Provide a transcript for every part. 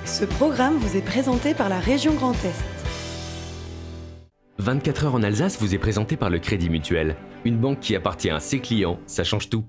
Ce programme vous est présenté par la région Grand Est. 24 heures en Alsace vous est présenté par le Crédit Mutuel. Une banque qui appartient à ses clients, ça change tout.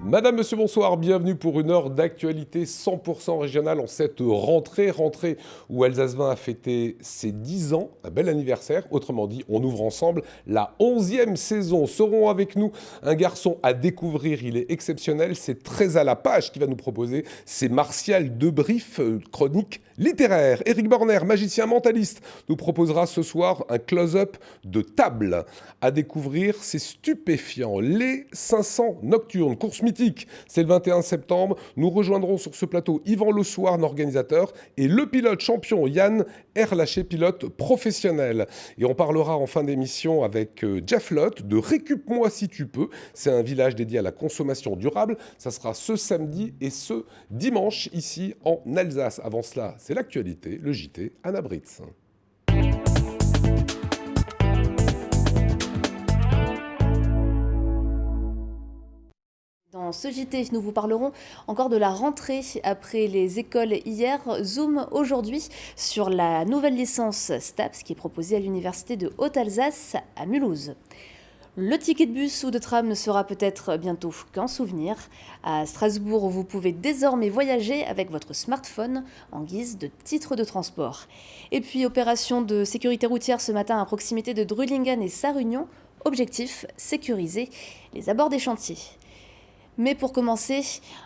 Madame, Monsieur, bonsoir, bienvenue pour une heure d'actualité 100% régionale en cette rentrée où Alsace 20 a fêté ses 10 ans, un bel anniversaire. Autrement dit, on ouvre ensemble la 11e saison. Seront avec nous un garçon à découvrir, il est exceptionnel, c'est Trésa Lapage qui va nous proposer, c'est Martial Debrief, chronique littéraire. Éric Borner, magicien mentaliste, nous proposera ce soir un close-up de table. À découvrir, c'est stupéfiant, les 500 nocturnes, course mythique. C'est le 21 septembre. Nous rejoindrons sur ce plateau Yvan Le Souarn, organisateur, et le pilote champion Yann Erlaché, pilote professionnel. Et on parlera en fin d'émission avec Jeff Lott de Récup-moi si tu peux. C'est un village dédié à la consommation durable. Ça sera ce samedi et ce dimanche ici en Alsace. Avant cela, c'est l'actualité, le JT, Anna Britz. Dans ce JT, nous vous parlerons encore de la rentrée après les écoles hier. Zoom aujourd'hui sur la nouvelle licence STAPS qui est proposée à l'Université de Haute-Alsace à Mulhouse. Le ticket de bus ou de tram ne sera peut-être bientôt qu'un souvenir. À Strasbourg, vous pouvez désormais voyager avec votre smartphone en guise de titre de transport. Et puis, opération de sécurité routière ce matin à proximité de Drulingen et Sarre-Union. Objectif, sécuriser les abords des chantiers. Mais pour commencer,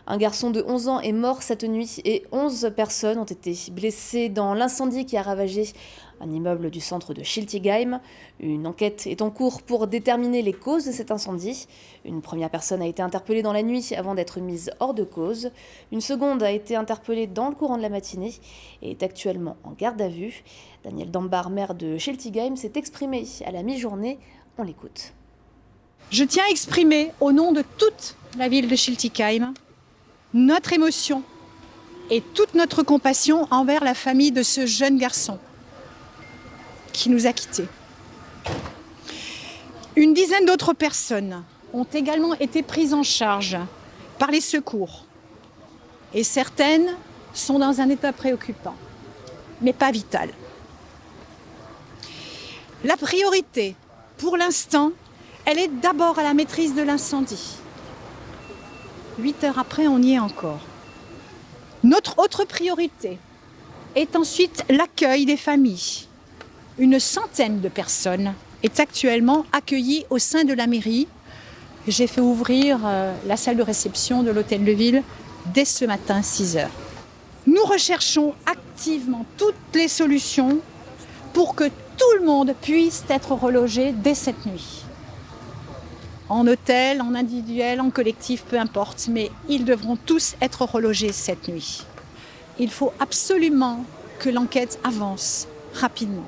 un garçon de 11 ans est mort cette nuit et 11 personnes ont été blessées dans l'incendie qui a ravagé un immeuble du centre de Schiltigheim. Une enquête est en cours pour déterminer les causes de cet incendie. Une première personne a été interpellée dans la nuit avant d'être mise hors de cause. Une seconde a été interpellée dans le courant de la matinée et est actuellement en garde à vue. Daniel Dambar, maire de Schiltigheim, s'est exprimé à la mi-journée. On l'écoute. Je tiens à exprimer au nom de toute la ville de Schiltigheim notre émotion et toute notre compassion envers la famille de ce jeune garçon qui nous a quittés. Une dizaine d'autres personnes ont également été prises en charge par les secours et certaines sont dans un état préoccupant, mais pas vital. La priorité, pour l'instant, elle est d'abord à la maîtrise de l'incendie. 8 heures après, on y est encore. Notre autre priorité est ensuite l'accueil des familles. Une centaine de personnes est actuellement accueillie au sein de la mairie. J'ai fait ouvrir la salle de réception de l'hôtel de ville dès ce matin, 6 heures. Nous recherchons activement toutes les solutions pour que tout le monde puisse être relogé dès cette nuit. En hôtel, en individuel, en collectif, peu importe, mais ils devront tous être relogés cette nuit. Il faut absolument que l'enquête avance rapidement.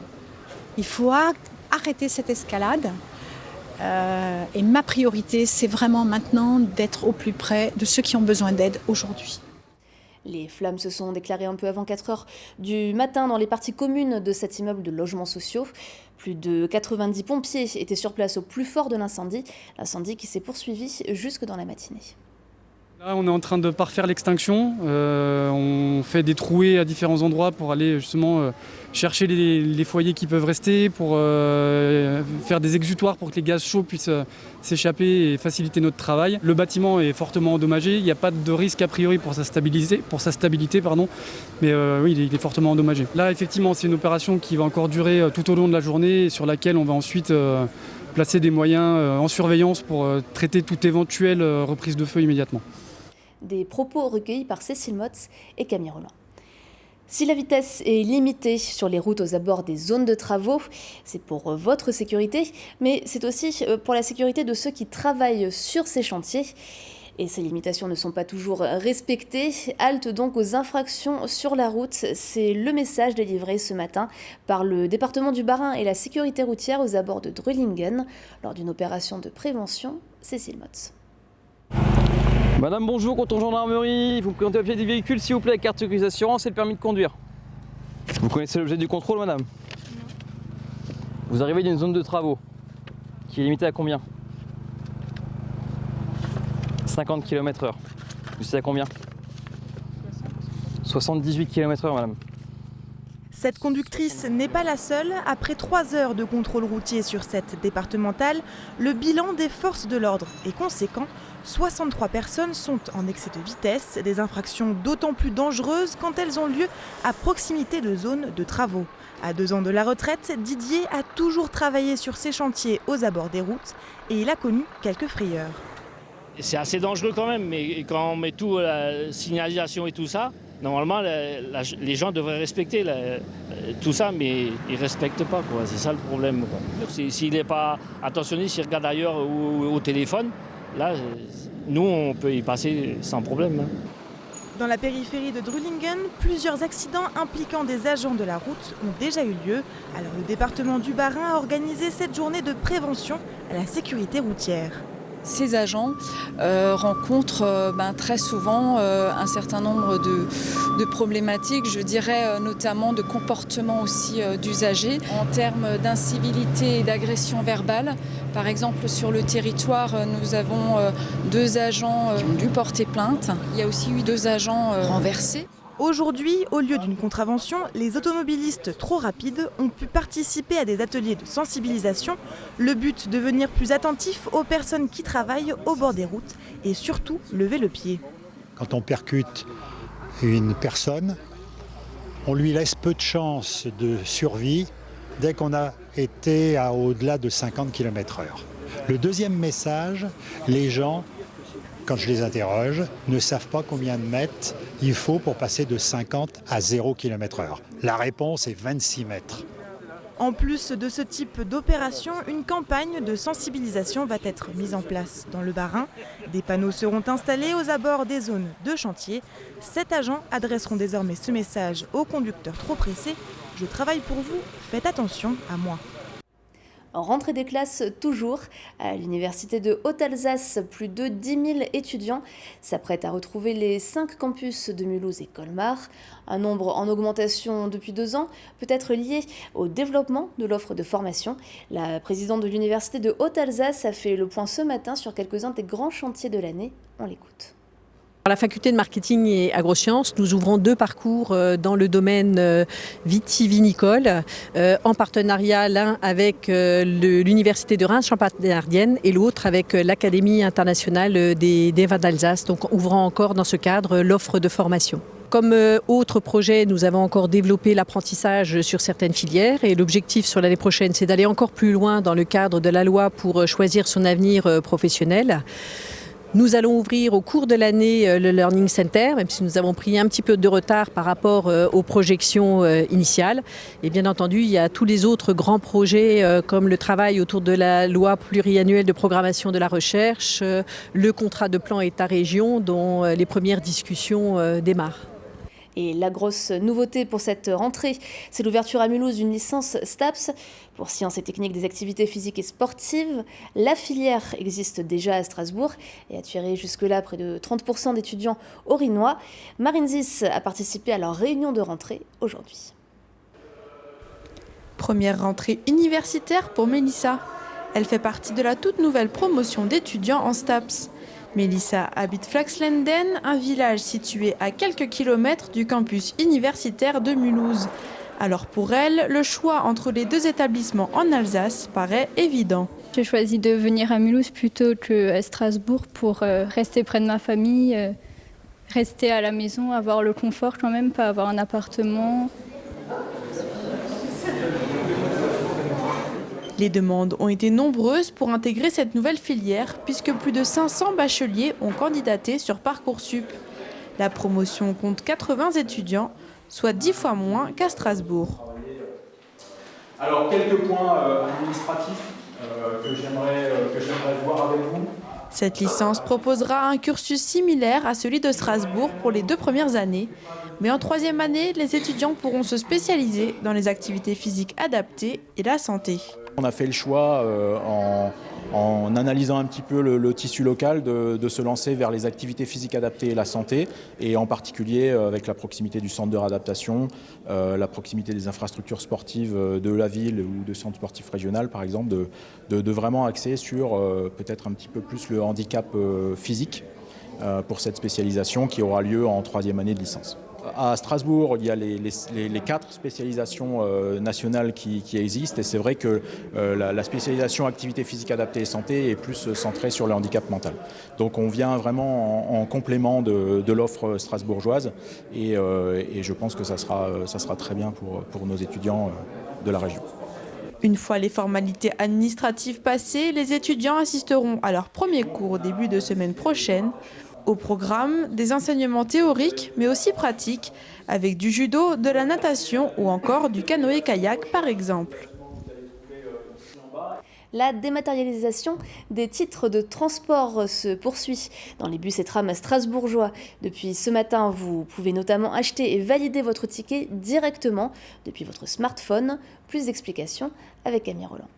Il faut arrêter cette escalade et ma priorité, c'est vraiment maintenant d'être au plus près de ceux qui ont besoin d'aide aujourd'hui. Les flammes se sont déclarées un peu avant 4 heures du matin dans les parties communes de cet immeuble de logements sociaux. Plus de 90 pompiers étaient sur place au plus fort de l'incendie qui s'est poursuivi jusque dans la matinée. Là, on est en train de parfaire l'extinction. On fait des trouées à différents endroits pour aller justement chercher les foyers qui peuvent rester, pour faire des exutoires pour que les gaz chauds puissent s'échapper et faciliter notre travail. Le bâtiment est fortement endommagé. Il n'y a pas de risque a priori pour sa stabilité, mais oui, il est fortement endommagé. Là, effectivement, c'est une opération qui va encore durer tout au long de la journée et sur laquelle on va ensuite placer des moyens en surveillance pour traiter toute éventuelle reprise de feu immédiatement. Des propos recueillis par Cécile Motz et Camille Roland. Si la vitesse est limitée sur les routes aux abords des zones de travaux, c'est pour votre sécurité, mais c'est aussi pour la sécurité de ceux qui travaillent sur ces chantiers. Et ces limitations ne sont pas toujours respectées. Halte donc aux infractions sur la route. C'est le message délivré ce matin par le département du Bas-Rhin et la sécurité routière aux abords de Drulingen lors d'une opération de prévention. Cécile Motz. Madame, bonjour, canton gendarmerie. Vous me présentez le papier du véhicule, s'il vous plaît, carte de sécurité assurance et le permis de conduire. Vous connaissez l'objet du contrôle, madame? Non. Vous arrivez d'une zone de travaux. qui est limité à combien? 50 km/h. Vous savez à combien? 78 km/h, madame. Cette conductrice n'est pas la seule. Après 3 heures de contrôle routier sur cette départementale, le bilan des forces de l'ordre est conséquent. 63 personnes sont en excès de vitesse, des infractions d'autant plus dangereuses quand elles ont lieu à proximité de zones de travaux. À 2 ans de la retraite, Didier a toujours travaillé sur ces chantiers aux abords des routes et il a connu quelques frayeurs. C'est assez dangereux quand même, mais quand on met tout, la signalisation et tout ça, normalement les gens devraient respecter tout ça, mais ils ne respectent pas, quoi. C'est ça le problème, quoi. S'il n'est pas attentionné, s'il regarde ailleurs ou au téléphone, là, nous on peut y passer sans problème. Dans la périphérie de Drulingen, plusieurs accidents impliquant des agents de la route ont déjà eu lieu. Alors le département du Bas-Rhin a organisé cette journée de prévention à la sécurité routière. Ces agents rencontrent très souvent un certain nombre de problématiques, je dirais notamment de comportement aussi d'usagers. En termes d'incivilité et d'agression verbale, par exemple sur le territoire, nous avons 2 agents qui ont dû porter plainte. Il y a aussi eu 2 agents renversés. Aujourd'hui, au lieu d'une contravention, les automobilistes trop rapides ont pu participer à des ateliers de sensibilisation. Le but, devenir plus attentif aux personnes qui travaillent au bord des routes et surtout lever le pied. Quand on percute une personne, on lui laisse peu de chances de survie dès qu'on a été au-delà de 50 km/h. Le deuxième message, les gens, quand je les interroge, ne savent pas combien de mètres il faut pour passer de 50 à 0 km/h. La réponse est 26 mètres. En plus de ce type d'opération, une campagne de sensibilisation va être mise en place dans le Bas-Rhin. Des panneaux seront installés aux abords des zones de chantier. 7 agents adresseront désormais ce message aux conducteurs trop pressés. Je travaille pour vous, faites attention à moi. En rentrée des classes toujours, à l'université de Haute-Alsace, plus de 10 000 étudiants s'apprêtent à retrouver les 5 campus de Mulhouse et Colmar. Un nombre en augmentation depuis 2 ans, peut être lié au développement de l'offre de formation. La présidente de l'université de Haute-Alsace a fait le point ce matin sur quelques-uns des grands chantiers de l'année. On l'écoute. À la faculté de marketing et agrosciences, nous ouvrons 2 parcours dans le domaine vitivinicole, en partenariat l'un avec l'université de Reims-Champagne-Ardenne et l'autre avec l'Académie internationale des vins d'Alsace, donc ouvrant encore dans ce cadre l'offre de formation. Comme autre projet, nous avons encore développé l'apprentissage sur certaines filières et l'objectif sur l'année prochaine, c'est d'aller encore plus loin dans le cadre de la loi pour choisir son avenir professionnel. Nous allons ouvrir au cours de l'année le Learning Center, même si nous avons pris un petit peu de retard par rapport aux projections initiales. Et bien entendu, il y a tous les autres grands projets comme le travail autour de la loi pluriannuelle de programmation de la recherche, le contrat de plan État-région dont les premières discussions démarrent. Et la grosse nouveauté pour cette rentrée, c'est l'ouverture à Mulhouse d'une licence STAPS pour sciences et techniques des activités physiques et sportives. La filière existe déjà à Strasbourg et a attiré jusque-là près de 30% d'étudiants orinois. Marine Zis a participé à leur réunion de rentrée aujourd'hui. Première rentrée universitaire pour Mélissa. Elle fait partie de la toute nouvelle promotion d'étudiants en STAPS. Mélissa habite Flaxlanden, un village situé à quelques kilomètres du campus universitaire de Mulhouse. Alors pour elle, le choix entre les 2 établissements en Alsace paraît évident. J'ai choisi de venir à Mulhouse plutôt qu'à Strasbourg pour rester près de ma famille, rester à la maison, avoir le confort quand même, pas avoir un appartement. Les demandes ont été nombreuses pour intégrer cette nouvelle filière puisque plus de 500 bacheliers ont candidaté sur Parcoursup. La promotion compte 80 étudiants, soit 10 fois moins qu'à Strasbourg. Alors quelques points administratifs que j'aimerais voir avec vous. Cette licence proposera un cursus similaire à celui de Strasbourg pour les 2 premières années. Mais en 3e année, les étudiants pourront se spécialiser dans les activités physiques adaptées et la santé. On a fait le choix en analysant un petit peu le tissu local de se lancer vers les activités physiques adaptées et la santé, et en particulier avec la proximité du centre de réadaptation, la proximité des infrastructures sportives de la ville ou de centres sportifs régionaux par exemple, de vraiment axer sur peut-être un petit peu plus le handicap physique pour cette spécialisation qui aura lieu en 3e année de licence. À Strasbourg, il y a les 4 spécialisations nationales qui existent, et c'est vrai que la spécialisation activité physique adaptée et santé est plus centrée sur le handicap mental. Donc on vient vraiment en complément de l'offre strasbourgeoise, et je pense que ça sera très bien pour nos étudiants de la région. Une fois les formalités administratives passées, les étudiants assisteront à leur premier cours au début de semaine prochaine. Au programme, des enseignements théoriques mais aussi pratiques avec du judo, de la natation ou encore du canoë-kayak par exemple. La dématérialisation des titres de transport se poursuit dans les bus et trams strasbourgeois. Depuis ce matin, vous pouvez notamment acheter et valider votre ticket directement depuis votre smartphone. Plus d'explications avec Camille Roland.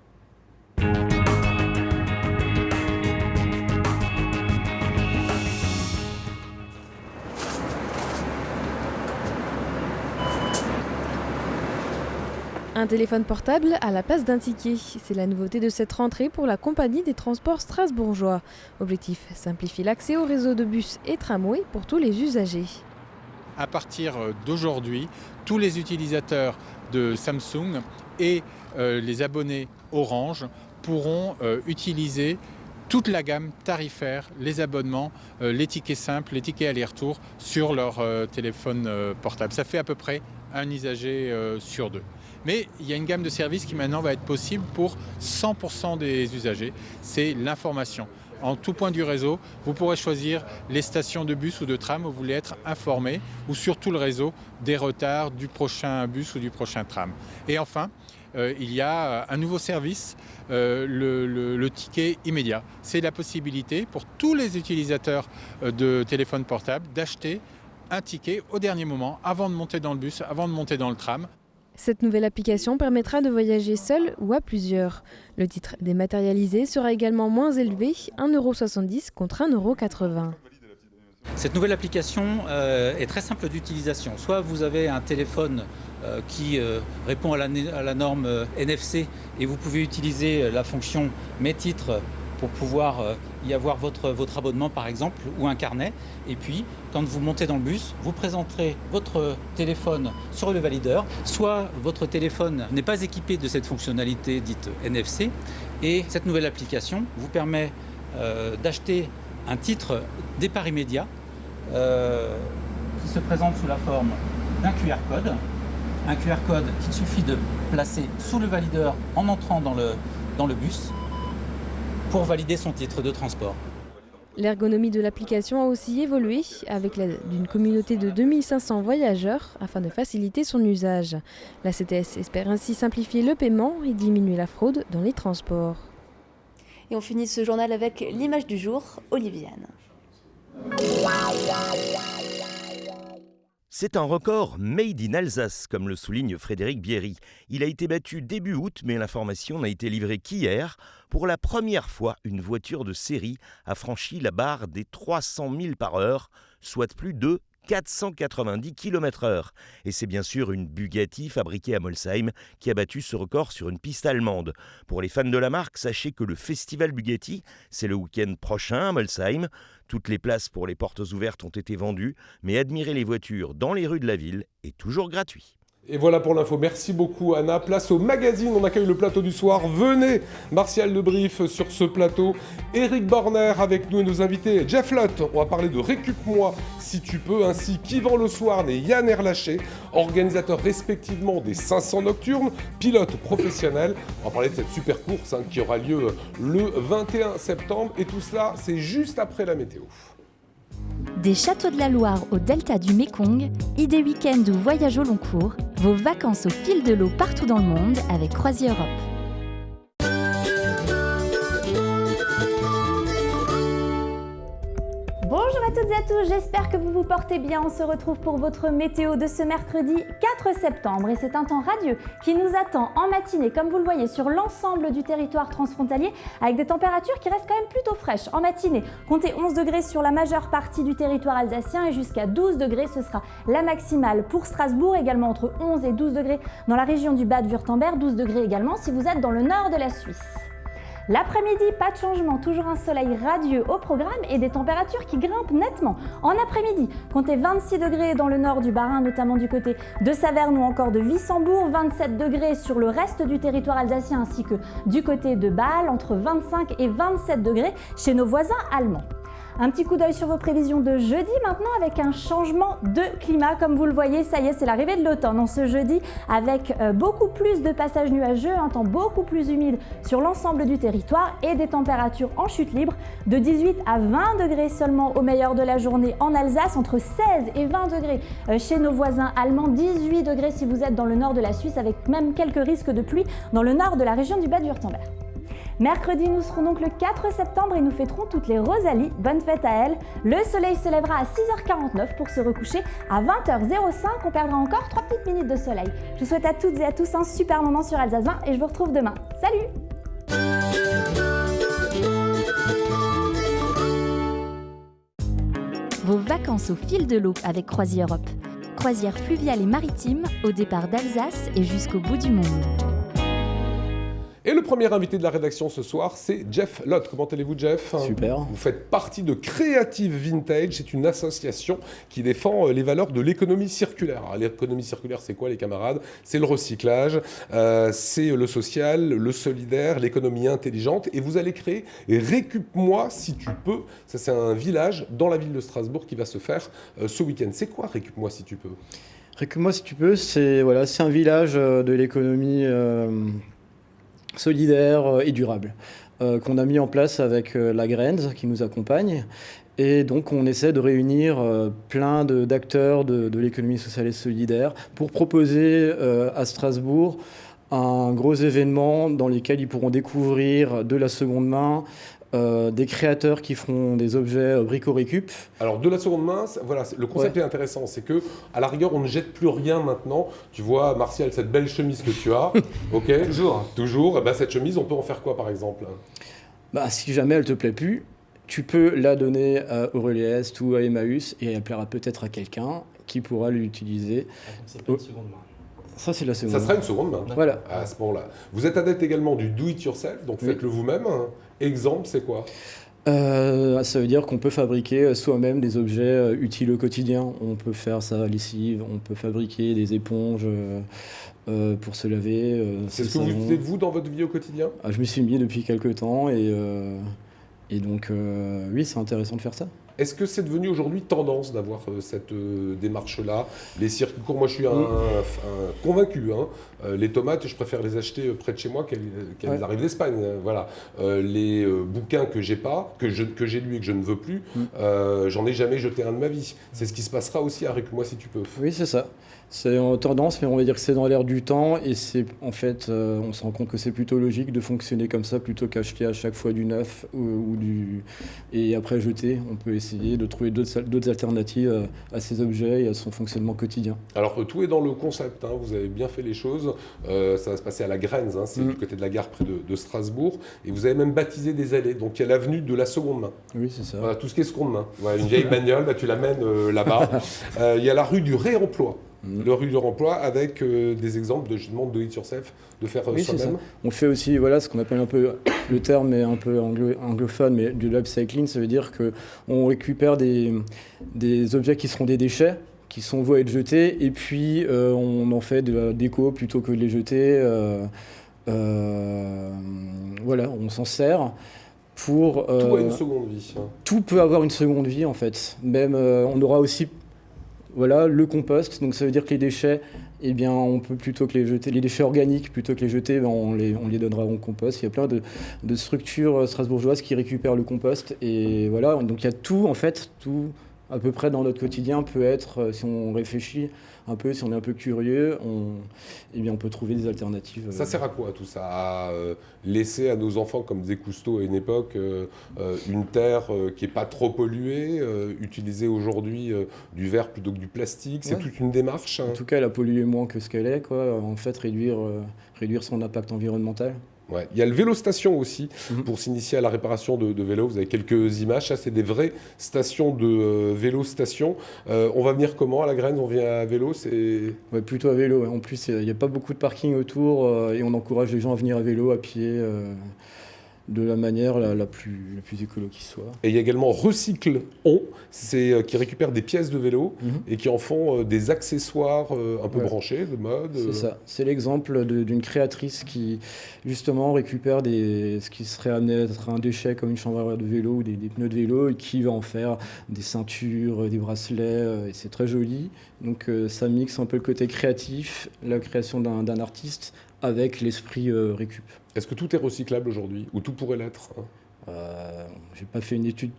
Un téléphone portable à la place d'un ticket. C'est la nouveauté de cette rentrée pour la compagnie des transports strasbourgeois. Objectif, simplifier l'accès au réseau de bus et tramways pour tous les usagers. À partir d'aujourd'hui, tous les utilisateurs de Samsung et les abonnés Orange pourront utiliser toute la gamme tarifaire, les abonnements, les tickets simples, les tickets aller-retour sur leur téléphone portable. Ça fait à peu près un usager sur 2. Mais il y a une gamme de services qui maintenant va être possible pour 100% des usagers. C'est l'information. En tout point du réseau, vous pourrez choisir les stations de bus ou de tram où vous voulez être informé, ou sur tout le réseau des retards du prochain bus ou du prochain tram. Et enfin, il y a un nouveau service, le ticket immédiat. C'est la possibilité pour tous les utilisateurs de téléphones portables d'acheter un ticket au dernier moment, avant de monter dans le bus, avant de monter dans le tram. Cette nouvelle application permettra de voyager seul ou à plusieurs. Le titre dématérialisé sera également moins élevé, 1,70 € contre 1,80 €. Cette nouvelle application est très simple d'utilisation. Soit vous avez un téléphone qui répond à la norme NFC et vous pouvez utiliser la fonction Mes titres pour pouvoir y avoir votre abonnement par exemple, ou un carnet. Et puis, quand vous montez dans le bus, vous présenterez votre téléphone sur le valideur. Soit votre téléphone n'est pas équipé de cette fonctionnalité dite NFC, et cette nouvelle application vous permet d'acheter un titre départ immédiat qui se présente sous la forme d'un QR code. Un QR code qu'il suffit de placer sous le valideur en entrant dans le bus, pour valider son titre de transport. L'ergonomie de l'application a aussi évolué avec l'aide d'une communauté de 2500 voyageurs afin de faciliter son usage. La CTS espère ainsi simplifier le paiement et diminuer la fraude dans les transports. Et on finit ce journal avec l'image du jour, Oliviane. C'est un record made in Alsace, comme le souligne Frédéric Bierry. Il a été battu début août, mais l'information n'a été livrée qu'hier. Pour la première fois, une voiture de série a franchi la barre des 300 000 par heure, soit plus de 490 km/h. Et c'est bien sûr une Bugatti fabriquée à Molsheim qui a battu ce record sur une piste allemande. Pour les fans de la marque, sachez que le festival Bugatti, c'est le week-end prochain à Molsheim. Toutes les places pour les portes ouvertes ont été vendues, mais admirer les voitures dans les rues de la ville est toujours gratuit. Et voilà pour l'info. Merci beaucoup Anna. Place au magazine, on accueille le plateau du soir. Venez, Martial Debrief sur ce plateau. Éric Borner avec nous et nos invités. Jeff Lott, on va parler de Récup-moi si tu peux, ainsi qu'Yvan Le Soirn et Yann Erlaché, organisateurs respectivement des 500 nocturnes, pilotes professionnels. On va parler de cette super course qui aura lieu le 21 septembre. Et tout cela, c'est juste après la météo. Des châteaux de la Loire au delta du Mékong, idées week-end ou voyage au long cours, vos vacances au fil de l'eau partout dans le monde avec Croisière Europe. Bonjour à toutes toutes et à tous, j'espère que vous vous portez bien. On se retrouve pour votre météo de ce mercredi 4 septembre et c'est un temps radieux qui nous attend en matinée, comme vous le voyez, sur l'ensemble du territoire transfrontalier avec des températures qui restent quand même plutôt fraîches. En matinée, comptez 11 degrés sur la majeure partie du territoire alsacien et jusqu'à 12 degrés, ce sera la maximale pour Strasbourg, également entre 11 et 12 degrés dans la région du Bade-Wurtemberg, 12 degrés également si vous êtes dans le nord de la Suisse. L'après-midi, pas de changement, toujours un soleil radieux au programme et des températures qui grimpent nettement. En après-midi, comptez 26 degrés dans le nord du Bas-Rhin, notamment du côté de Saverne ou encore de Wissembourg, 27 degrés sur le reste du territoire alsacien ainsi que du côté de Bâle, entre 25 et 27 degrés chez nos voisins allemands. Un petit coup d'œil sur vos prévisions de jeudi maintenant avec un changement de climat. Comme vous le voyez, ça y est, c'est l'arrivée de l'automne en ce jeudi avec beaucoup plus de passages nuageux, un temps beaucoup plus humide sur l'ensemble du territoire et des températures en chute libre de 18 à 20 degrés seulement au meilleur de la journée en Alsace, entre 16 et 20 degrés chez nos voisins allemands, 18 degrés si vous êtes dans le nord de la Suisse avec même quelques risques de pluie dans le nord de la région du Bade-Wurtemberg. Mercredi, nous serons donc le 4 septembre et nous fêterons toutes les Rosalies. Bonne fête à elles. Le soleil se lèvera à 6h49 pour se recoucher à 20h05. On perdra encore 3 petites minutes de soleil. Je vous souhaite à toutes et à tous un super moment sur Alsace 20 et je vous retrouve demain. Salut! Vos vacances au fil de l'eau avec CroisiEurope. Croisière fluviale et maritime au départ d'Alsace et jusqu'au bout du monde. Et le premier invité de la rédaction ce soir, c'est Jeff Lott. Comment allez-vous, Jeff ? Super. Vous faites partie de Creative Vintage. C'est une association qui défend les valeurs de l'économie circulaire. Alors, l'économie circulaire, c'est quoi, les camarades ? C'est le recyclage, c'est le social, le solidaire, l'économie intelligente. Et vous allez créer Récup-moi si tu peux. Ça, c'est un village dans la ville de Strasbourg qui va se faire ce week-end. C'est quoi Récup-moi si tu peux ? Récup-moi si tu peux, c'est un village de l'économie solidaire et durable qu'on a mis en place avec la Grenz qui nous accompagne. Et donc on essaie de réunir plein d'acteurs de l'économie sociale et solidaire pour proposer à Strasbourg un gros événement dans lequel ils pourront découvrir de la seconde main, des créateurs qui feront des objets brico-récup. Alors de la seconde main, voilà, le concept est intéressant, c'est que à la rigueur on ne jette plus rien maintenant. Tu vois, Martial, cette belle chemise que tu as, ok, toujours. Bah, cette chemise, on peut en faire quoi par exemple ? Bah, si jamais elle te plaît plus, tu peux la donner à Aurélie Est ou à Emmaüs et elle plaira peut-être à quelqu'un qui pourra l'utiliser. C'est pas une seconde main. Ça, c'est la seconde main. Ça sera une seconde main. Voilà. À ce moment-là. Vous êtes adepte également du do-it-yourself, donc faites-le vous-même. Exemple, c'est quoi ? Ça veut dire qu'on peut fabriquer soi-même des objets utiles au quotidien. On peut faire sa lessive, on peut fabriquer des éponges pour se laver. C'est ce que vous faites vous dans votre vie au quotidien ? Je m'y suis mis depuis quelques temps et donc oui, c'est intéressant de faire ça. Est-ce que c'est devenu aujourd'hui tendance d'avoir cette démarche-là ? Les circuits courts, moi je suis un convaincu. Les tomates, je préfère les acheter près de chez moi qu'elles arrivent d'Espagne. Voilà. Les bouquins que j'ai pas, que j'ai lus et que je ne veux plus, j'en ai jamais jeté un de ma vie. C'est ce qui se passera aussi à Récup-moi si tu peux. Oui, c'est ça. C'est en tendance, mais on va dire que c'est dans l'air du temps et c'est en fait, on se rend compte que c'est plutôt logique de fonctionner comme ça plutôt qu'acheter à chaque fois du neuf et après jeter. On peut essayer de trouver d'autres alternatives à ces objets et à son fonctionnement quotidien. Alors tout est dans le concept, vous avez bien fait les choses. Ça va se passer à la Grenz, c'est du côté de la gare près de Strasbourg, et vous avez même baptisé des allées. Donc il y a l'avenue de la seconde main. Oui, c'est ça. Voilà, tout ce qui est seconde main. Voilà, une vieille bagnole, tu l'amènes là-bas. Il y a la rue du réemploi. Le rue du réemploi avec des exemples de justement do it yourself, de faire soi-même. On fait aussi ce qu'on appelle un peu, le terme est un peu anglophone, mais du upcycling, ça veut dire qu'on récupère des objets qui seront des déchets, qui sont voués à être jetés, et puis on en fait de la déco plutôt que de les jeter. On s'en sert. Tout a une seconde vie. Tout peut avoir une seconde vie en fait. Même on aura aussi le compost, donc ça veut dire que les déchets, on peut plutôt que les jeter, les déchets organiques, plutôt que les jeter, on les donnera au compost. Il y a plein de structures strasbourgeoises qui récupèrent le compost, et voilà, donc il y a tout à peu près dans notre quotidien peut être, si on réfléchit un peu, si on est un peu curieux, eh bien on peut trouver des alternatives. Ça sert à quoi tout ça? À laisser à nos enfants, comme disait Cousteau à une époque, une terre qui n'est pas trop polluée, utiliser aujourd'hui du verre plutôt que du plastique, c'est toute une démarche. En tout cas, elle a pollué moins que ce qu'elle est, quoi. En fait, réduire son impact environnemental. Ouais. Il y a le vélo station aussi, pour s'initier à la réparation de vélos. Vous avez quelques images, ça c'est des vraies stations de vélo station. On va venir comment à la Graine? On vient à vélo? Ouais, plutôt à vélo. En plus, il n'y a pas beaucoup de parking autour et on encourage les gens à venir à vélo, à pied, de la manière la plus écolo qui soit. Et il y a également Recycle On, qui récupère des pièces de vélo et qui en font des accessoires un peu branchés, de mode. C'est ça. C'est l'exemple d'une créatrice qui, justement, récupère ce qui serait amené à être un déchet comme une chambre à air de vélo ou des pneus de vélo et qui va en faire des ceintures, des bracelets. Et c'est très joli. Donc ça mixe un peu le côté créatif, la création d'un artiste avec l'esprit récup. Est-ce que tout est recyclable aujourd'hui, ou tout pourrait l'être? Je n'ai pas fait une étude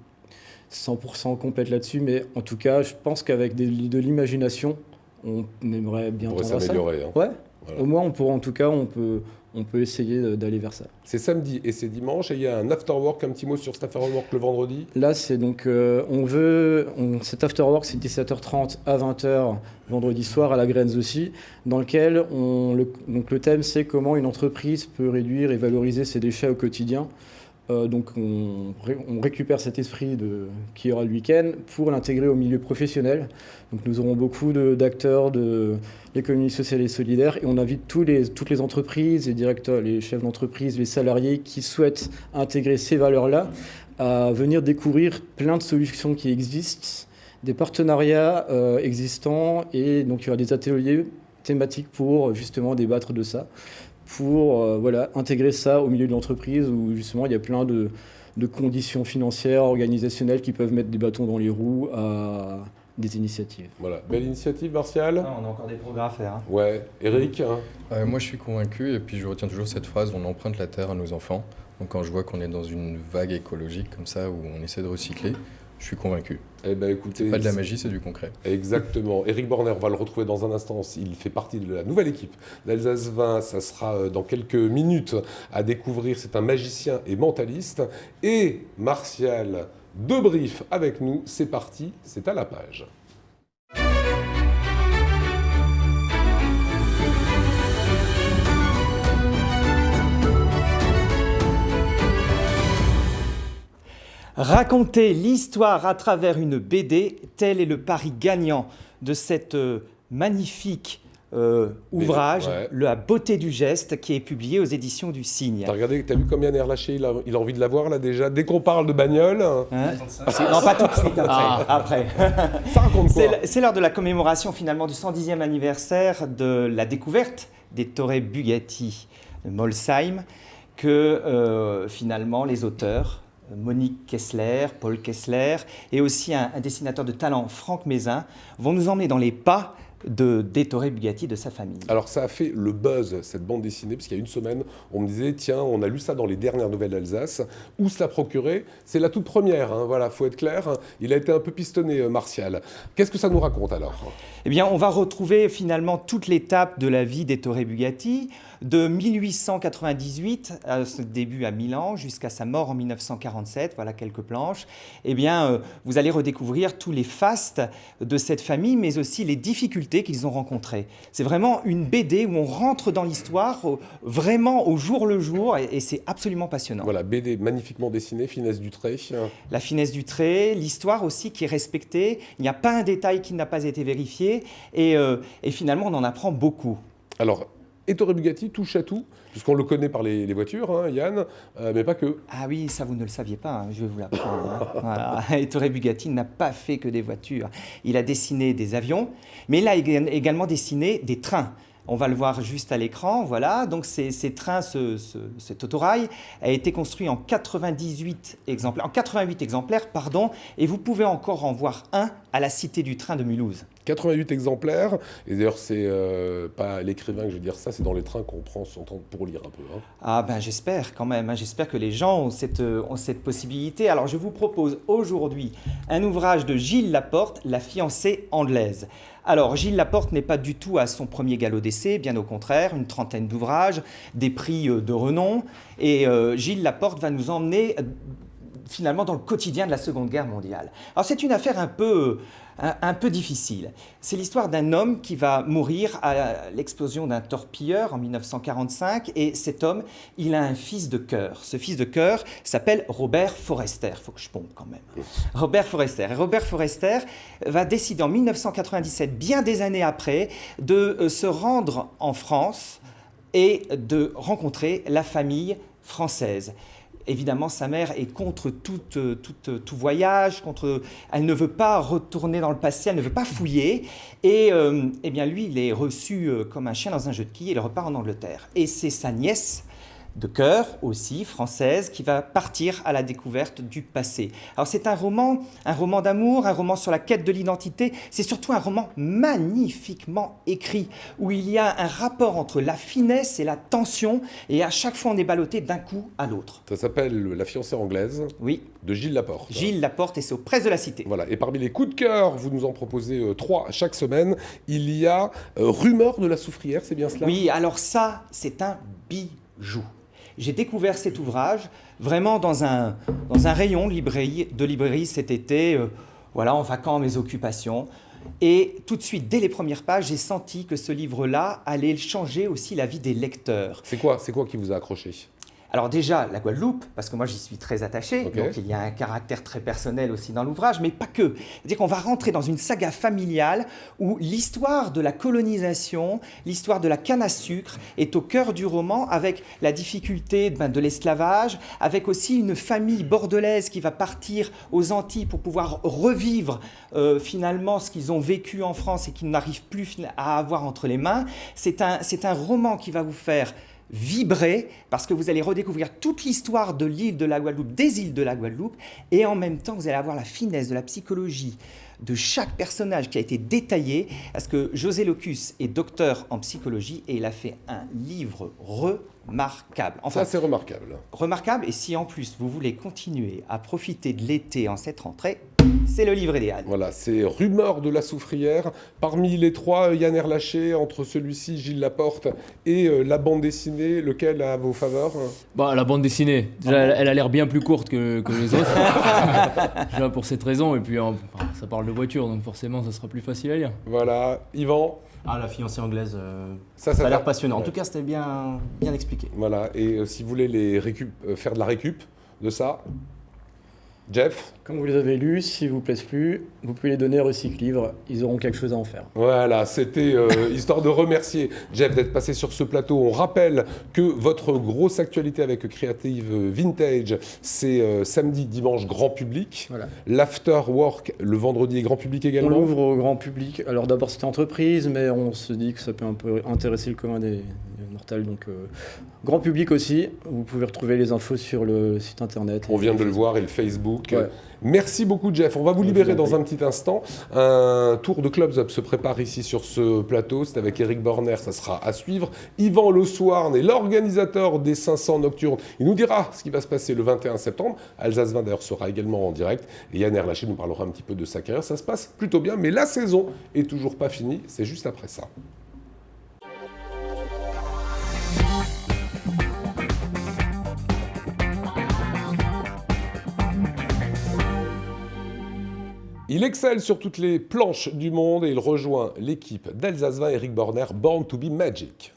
100% complète là-dessus, mais en tout cas, je pense qu'avec de l'imagination, on aimerait bien tendre à ça. On pourrait s'améliorer. Hein. Ouais. Voilà. Au moins, on peut essayer d'aller vers ça. C'est samedi et c'est dimanche, et il y a un afterwork, un petit mot sur cet afterwork le vendredi? Là, c'est donc, cet afterwork, c'est 17h30 à 20h, vendredi soir, à la Graines aussi, dans lequel donc le thème, c'est comment une entreprise peut réduire et valoriser ses déchets au quotidien. Donc on récupère cet esprit qui aura le week-end pour l'intégrer au milieu professionnel. Donc nous aurons beaucoup d'acteurs de l'économie sociale et solidaire et on invite toutes les entreprises, les directeurs, les chefs d'entreprise, les salariés qui souhaitent intégrer ces valeurs-là à venir découvrir plein de solutions qui existent, des partenariats existants et donc il y aura des ateliers thématiques pour justement débattre de ça, pour intégrer ça au milieu de l'entreprise où justement il y a plein de conditions financières, organisationnelles qui peuvent mettre des bâtons dans les roues à des initiatives. Voilà, belle initiative, Martial. On a encore des progrès à faire. Hein. Ouais, Eric Moi je suis convaincu et puis je retiens toujours cette phrase, on emprunte la terre à nos enfants. Donc quand je vois qu'on est dans une vague écologique comme ça où on essaie de recycler, je suis convaincu. Eh ben, écoutez, c'est pas de la magie, c'est du concret. Exactement. Éric Borner, on va le retrouver dans un instant. Il fait partie de la nouvelle équipe d'Alsace 20. Ça sera dans quelques minutes à découvrir. C'est un magicien et mentaliste. Et Martial Debrief avec nous. C'est parti, c'est à la page. Raconter l'histoire à travers une BD, tel est le pari gagnant de cette magnifique ouvrage, La beauté du geste, qui est publié aux éditions du Cygne. T'as regardé, t'as vu comme Yann est relâché, il a envie de la voir là déjà. Dès qu'on parle de bagnole... Non, pas tout de suite, après. Ça raconte quoi? C'est lors de la commémoration finalement du 110e anniversaire de la découverte des Torre Bugatti de Molsheim que finalement les auteurs... Monique Kessler, Paul Kessler et aussi un dessinateur de talent, Franck Mézin, vont nous emmener dans les pas des Torre Bugatti de sa famille. Alors ça a fait le buzz, cette bande dessinée, parce qu'il y a une semaine, on me disait, tiens, on a lu ça dans les dernières nouvelles d'Alsace, où se la procurer? C'est la toute première, hein, voilà, faut être clair. Il a été un peu pistonné, Martial. Qu'est-ce que ça nous raconte alors? Eh bien, on va retrouver finalement toute l'étape de la vie des Torre Bugatti, de 1898, à ce début à Milan, jusqu'à sa mort en 1947, voilà quelques planches. Eh bien, vous allez redécouvrir tous les fastes de cette famille, mais aussi les difficultés qu'ils ont rencontrées. C'est vraiment une BD où on rentre dans l'histoire, vraiment au jour le jour, et c'est absolument passionnant. Voilà, BD magnifiquement dessinée, finesse du trait. La finesse du trait, l'histoire aussi qui est respectée. Il n'y a pas un détail qui n'a pas été vérifié, et finalement, on en apprend beaucoup. Alors, et Torre Bugatti touche à tout, puisqu'on le connaît par les voitures, hein, Yann, mais pas que. Ah oui, ça vous ne le saviez pas, hein, je vais vous l'apprendre. Hein. Voilà. Et Torre Bugatti n'a pas fait que des voitures. Il a dessiné des avions, mais il a également dessiné des trains. On va le voir juste à l'écran, voilà. Donc ces trains, cet autorail a été construit en 88 exemplaires, et vous pouvez encore en voir un à la Cité du Train de Mulhouse. 88 exemplaires. Et d'ailleurs, c'est pas à l'écrivain que je veux dire ça, c'est dans les trains qu'on prend son temps pour lire un peu. Hein. Ah ben j'espère quand même, hein. J'espère que les gens ont cette possibilité. Alors je vous propose aujourd'hui un ouvrage de Gilles Laporte, La fiancée anglaise. Alors Gilles Laporte n'est pas du tout à son premier galop d'essai, bien au contraire, une trentaine d'ouvrages, des prix de renom. Et Gilles Laporte va nous emmener finalement dans le quotidien de la Seconde Guerre mondiale. Alors c'est une affaire un peu difficile. C'est l'histoire d'un homme qui va mourir à l'explosion d'un torpilleur en 1945 et cet homme, il a un fils de cœur. Ce fils de cœur s'appelle Robert Forester. Il faut que je pompe quand même. Robert Forester. Et Robert Forester va décider en 1997, bien des années après, de se rendre en France et de rencontrer la famille française. Évidemment, sa mère est contre tout voyage, elle ne veut pas retourner dans le passé, elle ne veut pas fouiller. Et eh bien lui, il est reçu comme un chien dans un jeu de quilles et il repart en Angleterre. Et c'est sa nièce de cœur aussi, française, qui va partir à la découverte du passé. Alors c'est un roman d'amour, un roman sur la quête de l'identité, c'est surtout un roman magnifiquement écrit, où il y a un rapport entre la finesse et la tension, et à chaque fois on est ballotté d'un coup à l'autre. Ça s'appelle La fiancée anglaise, oui, de Gilles Laporte. Gilles Laporte, et c'est aux Presses de la Cité. Voilà, et parmi les coups de cœur, vous nous en proposez 3 chaque semaine, il y a Rumeur de la Soufrière, c'est bien cela? Oui, alors ça, c'est un bijou. J'ai découvert cet ouvrage vraiment dans un rayon de librairie cet été, voilà, en vaquant à mes occupations. Et tout de suite, dès les premières pages, j'ai senti que ce livre-là allait changer aussi la vie des lecteurs. C'est quoi qui vous a accroché? Alors déjà, la Guadeloupe, parce que moi j'y suis très attaché, okay. Donc il y a un caractère très personnel aussi dans l'ouvrage, mais pas que. C'est-à-dire qu'on va rentrer dans une saga familiale où l'histoire de la colonisation, l'histoire de la canne à sucre est au cœur du roman, avec la difficulté de l'esclavage, avec aussi une famille bordelaise qui va partir aux Antilles pour pouvoir revivre finalement ce qu'ils ont vécu en France et qu'ils n'arrivent plus à avoir entre les mains. C'est un roman qui va vous faire vibrer, parce que vous allez redécouvrir toute l'histoire de l'île de la Guadeloupe, des îles de la Guadeloupe, et en même temps, vous allez avoir la finesse de la psychologie de chaque personnage qui a été détaillé, parce que José Locus est docteur en psychologie, et il a fait un livre remarquable. Enfin, ça, c'est remarquable. Remarquable, et si en plus, vous voulez continuer à profiter de l'été en cette rentrée, c'est le livre idéal. Voilà, c'est Rumeur de la Soufrière. Parmi les 3, Yann Erlaché, entre celui-ci, Gilles Laporte, et la bande dessinée, lequel a vos faveurs? Bah, la bande dessinée, déjà, elle a l'air bien plus courte que les autres. Déjà pour cette raison, et puis ça parle de voiture, donc forcément ça sera plus facile à lire. Voilà, Yvan? La fiancée anglaise, ça a l'air passionnant. Ouais. En tout cas, c'était bien expliqué. Voilà, et si vous voulez faire de la récup de ça, Jeff? Comme vous les avez lus, s'ils vous plaisent plus, vous pouvez les donner à Recyclivre, ils auront quelque chose à en faire. Voilà, c'était histoire de remercier Jeff d'être passé sur ce plateau. On rappelle que votre grosse actualité avec Creative Vintage, c'est samedi, dimanche, grand public. Voilà. L'after work, le vendredi, grand public également. On l'ouvre au grand public. Alors d'abord c'était entreprise, mais on se dit que ça peut un peu intéresser le commun des mortels. Donc grand public aussi, vous pouvez retrouver les infos sur le site internet. On vient de le voir, et le Facebook. Ouais. Merci beaucoup Jeff, on va vous libérer dans un petit instant. Un tour de Clubs Up se prépare ici sur ce plateau, c'est avec Eric Borner, ça sera à suivre. Yvan Le Swarn est l'organisateur des 500 Nocturnes, il nous dira ce qui va se passer le 21 septembre. Alsace 20 d'ailleurs sera également en direct, et Yann Erlaché nous parlera un petit peu de sa carrière. Ça se passe plutôt bien, mais la saison est toujours pas finie, c'est juste après ça. Il excelle sur toutes les planches du monde et il rejoint l'équipe d'Alsace 20, Eric Borner, Born to be Magic.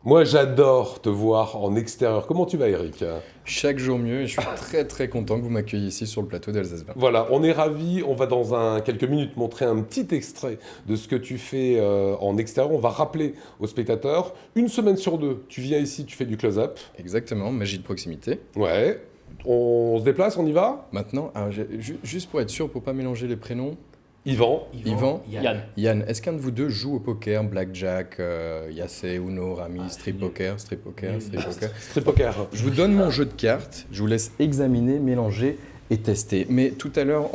Moi, j'adore te voir en extérieur. Comment tu vas, Eric? Chaque jour mieux, et je suis très très content que vous m'accueilliez ici sur le plateau d'Alsace 20. Voilà, on est ravis. On va dans quelques minutes montrer un petit extrait de ce que tu fais en extérieur. On va rappeler aux spectateurs, 1 semaine sur 2, tu viens ici, tu fais du close-up. Exactement, magie de proximité. Ouais. On se déplace, on y va? Maintenant, alors, juste pour être sûr, pour ne pas mélanger les prénoms, Yvan. Yann. Est-ce qu'un de vous deux joue au poker, blackjack, Yacé, Uno, Rami, strip poker. Strip poker. Je vous donne mon jeu de cartes, je vous laisse examiner, mélanger et tester. Mais tout à l'heure,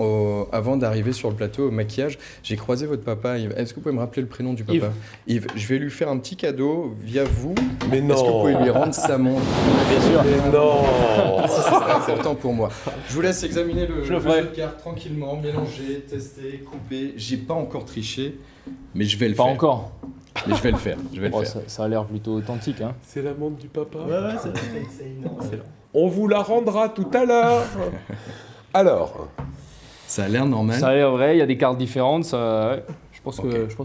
avant d'arriver sur le plateau au maquillage, j'ai croisé votre papa. Est-ce que vous pouvez me rappeler le prénom du papa ? Yves. Je vais lui faire un petit cadeau via vous. Mais non. Est-ce que vous pouvez lui rendre sa montre ? Bien sûr. Mais non. C'est important pour moi. Je vous laisse examiner le jeu de cartes tranquillement, mélanger, tester, couper. J'ai pas encore triché, mais je vais le faire. Pas encore. Mais je vais le faire. Ça a l'air plutôt authentique. Hein. C'est la montre du papa. Ouais, c'est énorme. On vous la rendra tout à l'heure. Alors. Ça a l'air normal. Ça a l'air vrai, il y a des cartes différentes. Ça... Je pense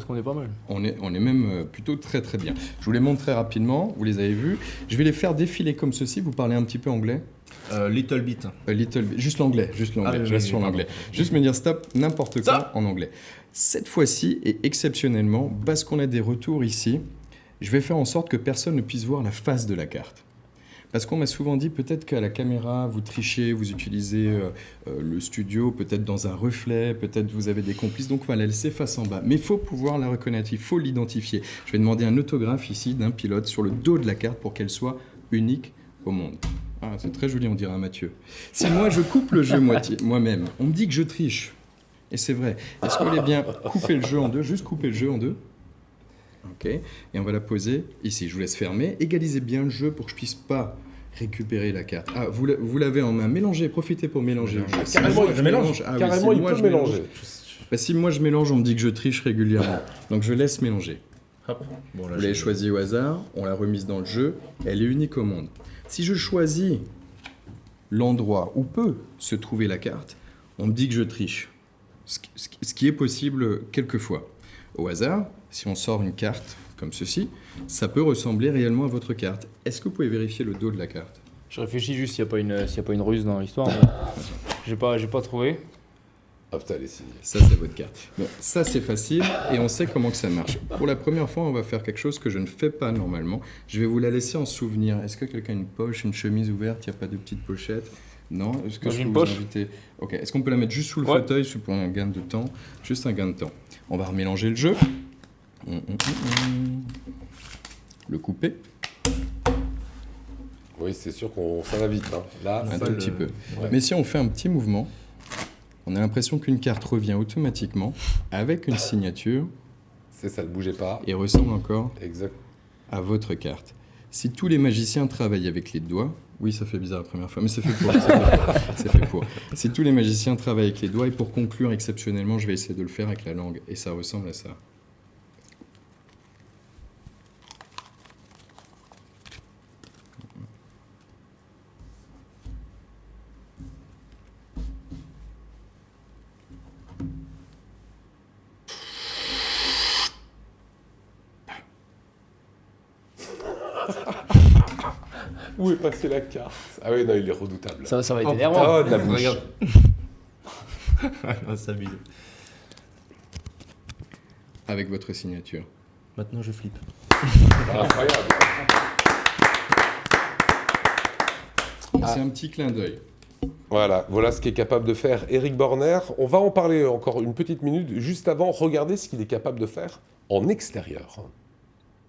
qu'on est pas mal. On est même plutôt très très bien. Je vous les montre très rapidement, vous les avez vus. Je vais les faire défiler comme ceci. Vous parlez un petit peu anglais ? Little bit. Juste l'anglais. Je reste sur l'anglais. Juste me dire stop, n'importe quoi en anglais. Cette fois-ci, et exceptionnellement, parce qu'on a des retours ici, je vais faire en sorte que personne ne puisse voir la face de la carte. Parce qu'on m'a souvent dit, peut-être qu'à la caméra, vous trichez, vous utilisez le studio, peut-être dans un reflet, peut-être vous avez des complices, donc on va la laisser face en bas. Mais il faut pouvoir la reconnaître, il faut l'identifier. Je vais demander un autographe ici d'un pilote sur le dos de la carte pour qu'elle soit unique au monde. Ah, c'est très joli, on dirait à Mathieu. Si moi, je coupe le jeu moi-même, on me dit que je triche. Et c'est vrai. Est-ce que vous voulez bien couper le jeu en deux, juste couper le jeu en deux ? Ok, et on va la poser ici. Je vous laisse fermer. Égalisez bien le jeu pour que je puisse pas récupérer la carte. Ah, vous l'avez en main. Mélangez, profitez pour mélanger. Carrément, je mélange. Carrément, il peut mélanger. Si moi je mélange, on me dit que je triche régulièrement. Donc je laisse mélanger. Hop. Bon, là, vous l'avez choisi au hasard, on l'a remise dans le jeu. Elle est unique au monde. Si je choisis l'endroit où peut se trouver la carte, on me dit que je triche. Ce qui est possible quelquefois. Au hasard, si on sort une carte comme ceci, ça peut ressembler réellement à votre carte. Est-ce que vous pouvez vérifier le dos de la carte ? Je réfléchis juste s'il n'y a pas une ruse dans l'histoire. J'ai pas trouvé. Ah putain, allez, ça c'est votre carte. Bon, ça c'est facile et on sait comment que ça marche. Pour la première fois, on va faire quelque chose que je ne fais pas normalement. Je vais vous la laisser en souvenir. Est-ce que quelqu'un a une poche, une chemise ouverte ? Il n'y a pas de petite pochette ? Non. Est-ce que j'ai je une peux poche. vous inviter ? Ok. Est-ce qu'on peut la mettre juste sous le fauteuil pour un gain de temps ? Juste un gain de temps. On va remélanger le jeu. Le couper. Oui, c'est sûr qu'on ça va vite. Hein. Là, un tout petit peu. Ouais. Mais si on fait un petit mouvement, on a l'impression qu'une carte revient automatiquement avec une signature. C'est ça, ne bougez pas. Et ressemble encore à votre carte. Si tous les magiciens travaillent avec les doigts, oui, ça fait bizarre la première fois, mais c'est fait pour. C'est fait pour. Si tous les magiciens travaillent avec les doigts, et pour conclure exceptionnellement, je vais essayer de le faire avec la langue, et ça ressemble à ça. Où est passée la carte ? Ah oui, non, il est redoutable. Ça va être énervant. Oh, de la bouche. On s'amuse. Avec votre signature. Maintenant, je flippe. Incroyable. C'est un petit clin d'œil. Voilà ce qu'est capable de faire Éric Borner. On va en parler encore une petite minute. Juste avant, regardez ce qu'il est capable de faire en extérieur.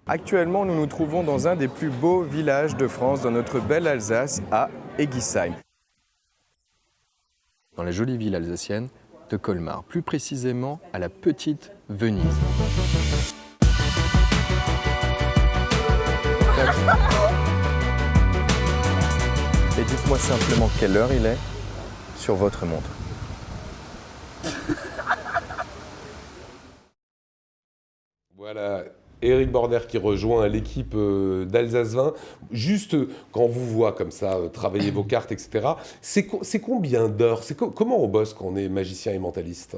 Actuellement, nous nous trouvons dans un des plus beaux villages de France, dans notre belle Alsace, à Egisheim. Dans la jolie ville alsacienne de Colmar, plus précisément à la petite Venise. Et dites-moi simplement quelle heure il est sur votre montre. Voilà, Éric Borner qui rejoint l'équipe d'Alsace 20. Juste quand on vous voit comme ça, travailler vos cartes, etc., c'est combien d'heures ? Comment on bosse quand on est magicien et mentaliste ?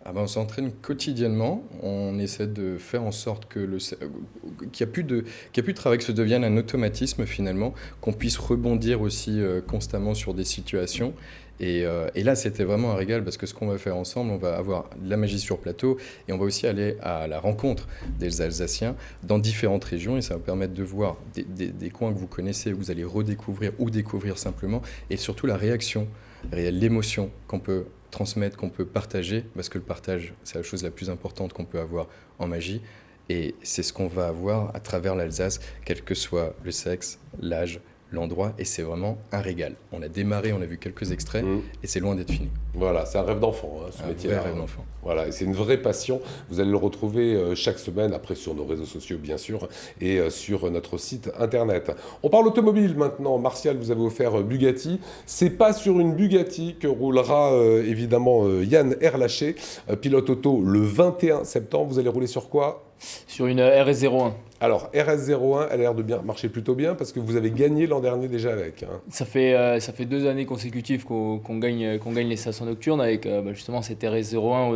On s'entraîne quotidiennement, on essaie de faire en sorte qu'il n'y a plus de travail, que ce devienne un automatisme finalement, qu'on puisse rebondir aussi constamment sur des situations. Et là, c'était vraiment un régal parce que ce qu'on va faire ensemble, on va avoir de la magie sur plateau et on va aussi aller à la rencontre des Alsaciens dans différentes régions et ça va permettre de voir des coins que vous connaissez, que vous allez redécouvrir ou découvrir simplement et surtout la réaction réelle, l'émotion qu'on peut transmettre, qu'on peut partager, parce que le partage, c'est la chose la plus importante qu'on peut avoir en magie. Et c'est ce qu'on va avoir à travers l'Alsace, quel que soit le sexe, l'âge, l'endroit, et c'est vraiment un régal. On a démarré, on a vu quelques extraits, et c'est loin d'être fini. Voilà, c'est un rêve d'enfant, ce métier-là. Un vrai rêve d'enfant. Voilà, et c'est une vraie passion. Vous allez le retrouver chaque semaine, après sur nos réseaux sociaux bien sûr, et sur notre site internet. On parle automobile maintenant. Martial, vous avez offert Bugatti. C'est pas sur une Bugatti que roulera évidemment Yann Erlaché, pilote auto, le 21 septembre. Vous allez rouler sur quoi ? Sur une RS01. Alors, RS01, elle a l'air de bien marcher plutôt bien parce que vous avez gagné l'an dernier déjà avec. Ça fait 2 années consécutives qu'on gagne les stations nocturnes avec justement cette RS01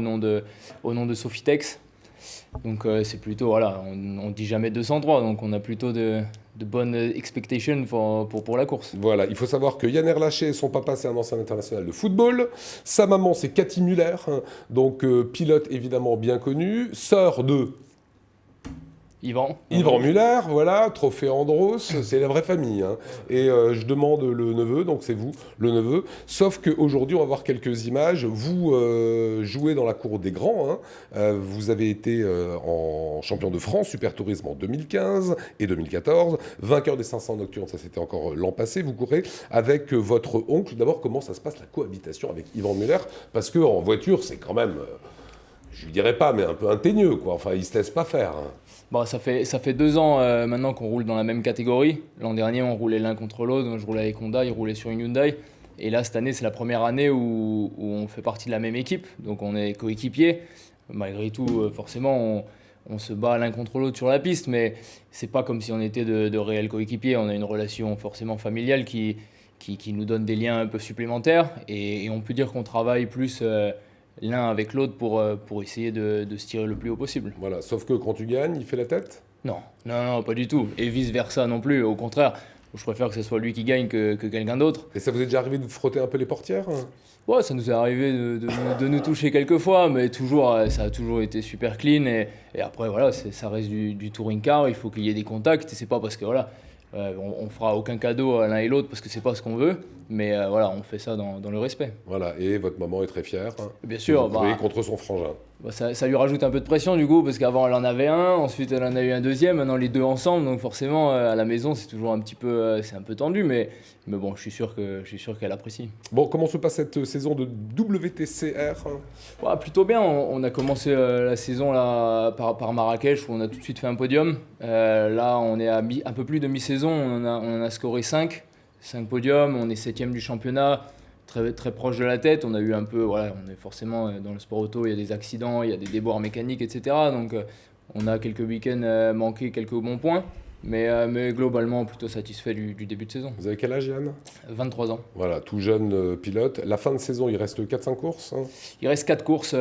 au nom de Sofitex. Donc c'est plutôt, voilà, on dit jamais 203, donc on a plutôt de bonnes expectations pour la course. Voilà, il faut savoir que Yann Erlaché, son papa, c'est un ancien international de football. Sa maman, c'est Cathy Muller, donc pilote évidemment bien connu, sœur de... Yvan Muller, voilà, trophée Andros, c'est la vraie famille. Hein. Et je demande le neveu, donc c'est vous, le neveu. Sauf qu'aujourd'hui, on va voir quelques images. Vous jouez dans la cour des grands. Hein. Vous avez été en champion de France, Super Tourisme en 2015 et 2014. Vainqueur des 500 nocturnes, ça c'était encore l'an passé. Vous courez avec votre oncle. D'abord, comment ça se passe la cohabitation avec Yvan Muller ? Parce qu'en voiture, c'est quand même... je ne dirais pas, mais un peu inteigneux, quoi. Enfin, il ne se laisse pas faire. Hein. Bon, ça fait 2 ans maintenant qu'on roule dans la même catégorie. L'an dernier, on roulait l'un contre l'autre. Moi, je roulais avec Honda, il roulait sur une Hyundai. Et là, cette année, c'est la première année où on fait partie de la même équipe. Donc, on est coéquipiers. Malgré tout, forcément, on se bat l'un contre l'autre sur la piste. Mais ce n'est pas comme si on était de réels coéquipiers. On a une relation forcément familiale qui nous donne des liens un peu supplémentaires. Et on peut dire qu'on travaille plus... l'un avec l'autre pour essayer de se tirer le plus haut possible. Voilà, sauf que quand tu gagnes, il fait la tête ? Non, pas du tout. Et vice-versa non plus. Au contraire, je préfère que ce soit lui qui gagne que quelqu'un d'autre. Et ça vous est déjà arrivé de vous frotter un peu les portières ? Ouais, ça nous est arrivé de nous toucher quelques fois, mais toujours, ça a toujours été super clean. Et après, voilà, ça reste du touring car, il faut qu'il y ait des contacts. Et c'est pas parce que, voilà, on fera aucun cadeau à l'un et l'autre parce que c'est pas ce qu'on veut, mais voilà, on fait ça dans le respect. Voilà, et votre maman est très fière. Bien sûr. Vous courez contre son frangin. Ça lui rajoute un peu de pression du coup, parce qu'avant elle en avait un, ensuite elle en a eu un deuxième, maintenant les deux ensemble, donc forcément à la maison c'est toujours un petit peu, c'est un peu tendu, mais bon, je suis sûr qu'elle apprécie. Bon, comment se passe cette saison de WTCR ? Ouais, plutôt bien, on a commencé la saison là, par Marrakech où on a tout de suite fait un podium. Là on est à un peu plus de mi-saison, on en a scoré 5 podiums, on est 7e du championnat. Très, très proche de la tête, on a eu un peu, voilà, on est forcément dans le sport auto, il y a des accidents, il y a des déboires mécaniques, etc. Donc on a quelques week-ends manqués, quelques bons points, mais globalement plutôt satisfait du début de saison. Vous avez quel âge, Yann ? 23 ans. Voilà, tout jeune pilote. La fin de saison, il reste 4-5 courses ? Il reste 4 courses,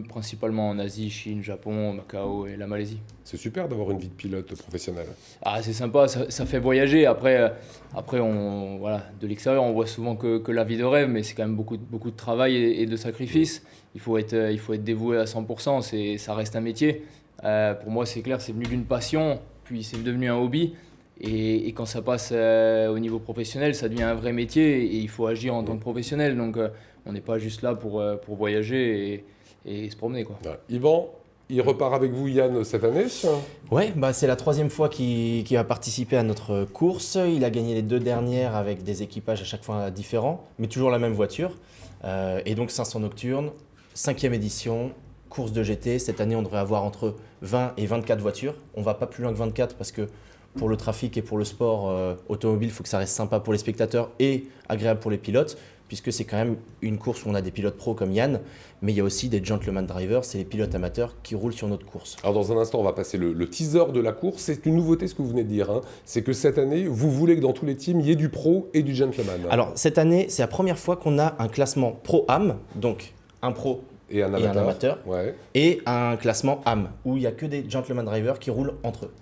principalement en Asie, Chine, Japon, Macao et la Malaisie. C'est super d'avoir une vie de pilote professionnel. Ah, c'est sympa, ça fait voyager. Après voilà, de l'extérieur, on voit souvent que la vie de rêve, mais c'est quand même beaucoup de travail et de sacrifice. Il faut être dévoué à 100%, ça reste un métier. Pour moi, c'est clair, c'est venu d'une passion, puis c'est devenu un hobby. Et quand ça passe au niveau professionnel, ça devient un vrai métier et il faut agir en tant que professionnel. Donc, on n'est pas juste là pour voyager et se promener, quoi. Ouais. Yvan, il repart avec vous, Yann, cette année ? Ouais, c'est la 3e fois qu'il va participer à notre course. Il a gagné les 2 dernières avec des équipages à chaque fois différents, mais toujours la même voiture. Et donc 500 nocturnes, 5e édition, course de GT. Cette année, on devrait avoir entre 20 et 24 voitures. On ne va pas plus loin que 24 parce que pour le trafic et pour le sport automobile, il faut que ça reste sympa pour les spectateurs et agréable pour les pilotes, puisque c'est quand même une course où on a des pilotes pros comme Yann, mais il y a aussi des gentleman drivers, c'est les pilotes amateurs qui roulent sur notre course. Alors dans un instant, on va passer le teaser de la course. C'est une nouveauté ce que vous venez de dire, hein. C'est que cette année, vous voulez que dans tous les teams, il y ait du pro et du gentleman. Alors cette année, c'est la première fois qu'on a un classement pro-am, donc un pro et un amateur, ouais. Et un classement am, où il n'y a que des gentleman drivers qui roulent entre eux.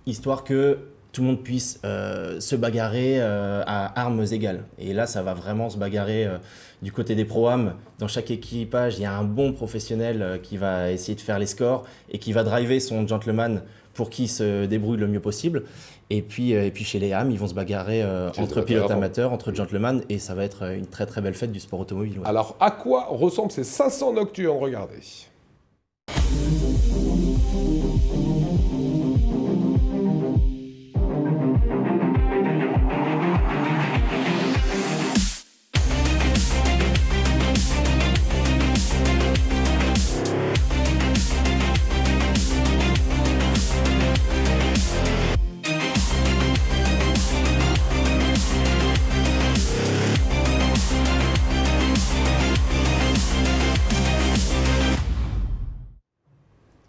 Histoire que tout le monde puisse se bagarrer à armes égales. Et là, ça va vraiment se bagarrer du côté des pro-am. Dans chaque équipage, il y a un bon professionnel qui va essayer de faire les scores et qui va driver son gentleman pour qu'il se débrouille le mieux possible. Et puis chez les AM, ils vont se bagarrer entre pilotes amateurs, entre gentlemen, et ça va être une très très belle fête du sport automobile. Ouais. Alors, à quoi ressemblent ces 500 nocturnes? Regardez.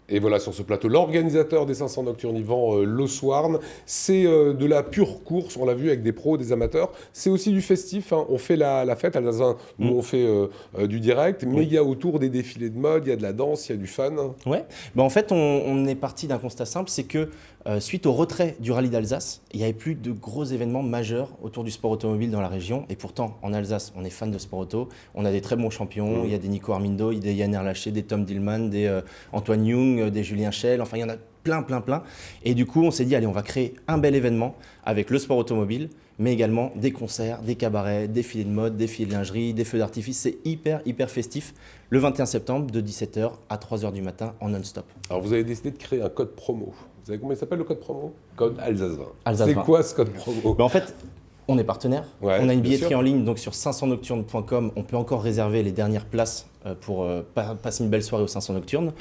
Et voilà, sur ce plateau, l'organisateur des 500 nocturnes, Yvan Loswarn, c'est de la pure course, on l'a vu avec des pros, des amateurs. C'est aussi du festif, hein. On fait la fête, Alsace, nous on fait du direct, mais il y a autour des défilés de mode, il y a de la danse, il y a du fun. Ouais, en fait on est parti d'un constat simple, c'est que suite au retrait du rallye d'Alsace, il n'y avait plus de gros événements majeurs autour du sport automobile dans la région. Et pourtant, en Alsace, on est fan de sport auto. On a des très bons champions. Il y a des Nico Armindo, des Yann Erlaché, des Tom Dillman, des Antoine Young, des Julien Schell. Enfin, il y en a plein. Et du coup, on s'est dit, allez, on va créer un bel événement avec le sport automobile, mais également des concerts, des cabarets, des défilés de mode, des défilés de lingerie, des feux d'artifice. C'est hyper festif. Le 21 septembre, de 17h à 3h du matin, en non-stop. Alors, vous avez décidé de créer un code promo. Vous savez comment il s'appelle le code promo? Code Alsace 20. Alsace 20. C'est quoi ce code promo? En fait, on est partenaire. Ouais, on a une billetterie en ligne, donc sur 500nocturnes.com, on peut encore réserver les dernières places pour passer une belle soirée aux 500 nocturnes,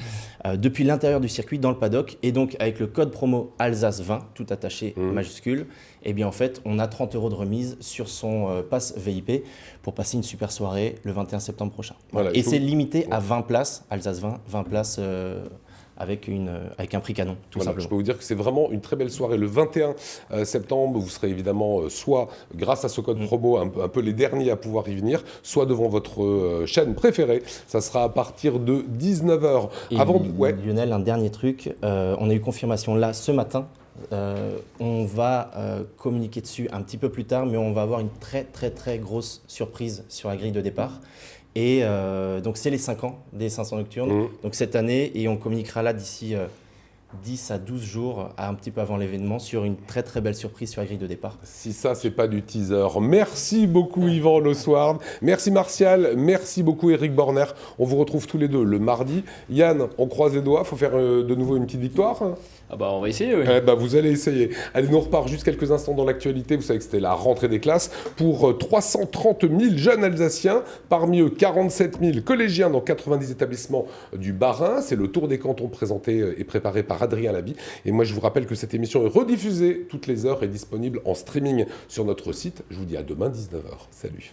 depuis l'intérieur du circuit, dans le paddock. Et donc, avec le code promo Alsace 20, tout attaché, majuscule, eh bien en fait, on a 30 € de remise sur son pass VIP pour passer une super soirée le 21 septembre prochain. Voilà, et c'est limité à 20 places, Alsace 20 places avec un prix canon, tout simplement. Je peux vous dire que c'est vraiment une très belle soirée. Le 21 septembre, vous serez évidemment soit, grâce à ce code promo, un peu les derniers à pouvoir y venir, soit devant votre chaîne préférée. Ça sera à partir de 19h. Lionel, un dernier truc. On a eu confirmation là ce matin. On va communiquer dessus un petit peu plus tard, mais on va avoir une très grosse surprise sur la grille de départ. Et donc c'est les 5 ans des 500 nocturnes, donc cette année, et on communiquera là d'ici 10 à 12 jours, un petit peu avant l'événement, sur une très belle surprise sur la grille de départ. Si ça, c'est pas du teaser. Merci beaucoup Yvan Loswarn, merci Martial, merci beaucoup Eric Borner. On vous retrouve tous les deux le mardi. Yann, on croise les doigts, faut faire de nouveau une petite victoire. Ah bah on va essayer, oui. Vous allez essayer. Allez, nous on repart juste quelques instants dans l'actualité. Vous savez que c'était la rentrée des classes pour 330 000 jeunes Alsaciens, parmi eux 47 000 collégiens dans 90 établissements du Bas-Rhin. C'est le tour des cantons présenté et préparé par Adrien Labi. Et moi je vous rappelle que cette émission est rediffusée toutes les heures et disponible en streaming sur notre site. Je vous dis à demain 19h. Salut.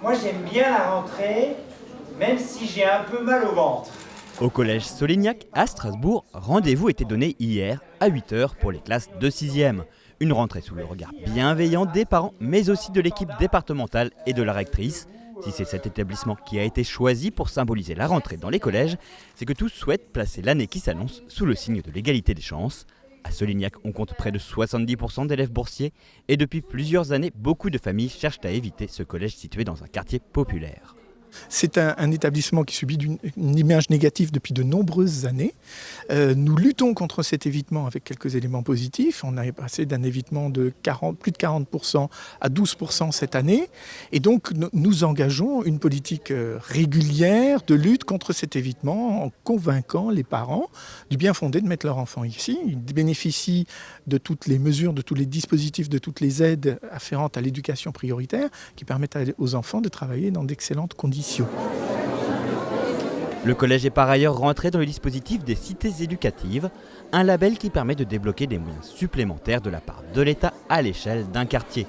Moi j'aime bien la rentrée, même si j'ai un peu mal au ventre. Au collège Solignac à Strasbourg, rendez-vous était donné hier à 8h pour les classes de 6e. Une rentrée sous le regard bienveillant des parents, mais aussi de l'équipe départementale et de la rectrice. Si c'est cet établissement qui a été choisi pour symboliser la rentrée dans les collèges, c'est que tous souhaitent placer l'année qui s'annonce sous le signe de l'égalité des chances. À Solignac, on compte près de 70% d'élèves boursiers et depuis plusieurs années, beaucoup de familles cherchent à éviter ce collège situé dans un quartier populaire. C'est un établissement qui subit une image négative depuis de nombreuses années. Nous luttons contre cet évitement avec quelques éléments positifs. On est passé d'un évitement de plus de 40% à 12% cette année. Et donc nous engageons une politique régulière de lutte contre cet évitement en convainquant les parents du bien fondé de mettre leur enfant ici. Ils bénéficient de toutes les mesures, de tous les dispositifs, de toutes les aides afférentes à l'éducation prioritaire qui permettent aux enfants de travailler dans d'excellentes conditions. Le collège est par ailleurs rentré dans le dispositif des cités éducatives, un label qui permet de débloquer des moyens supplémentaires de la part de l'État à l'échelle d'un quartier.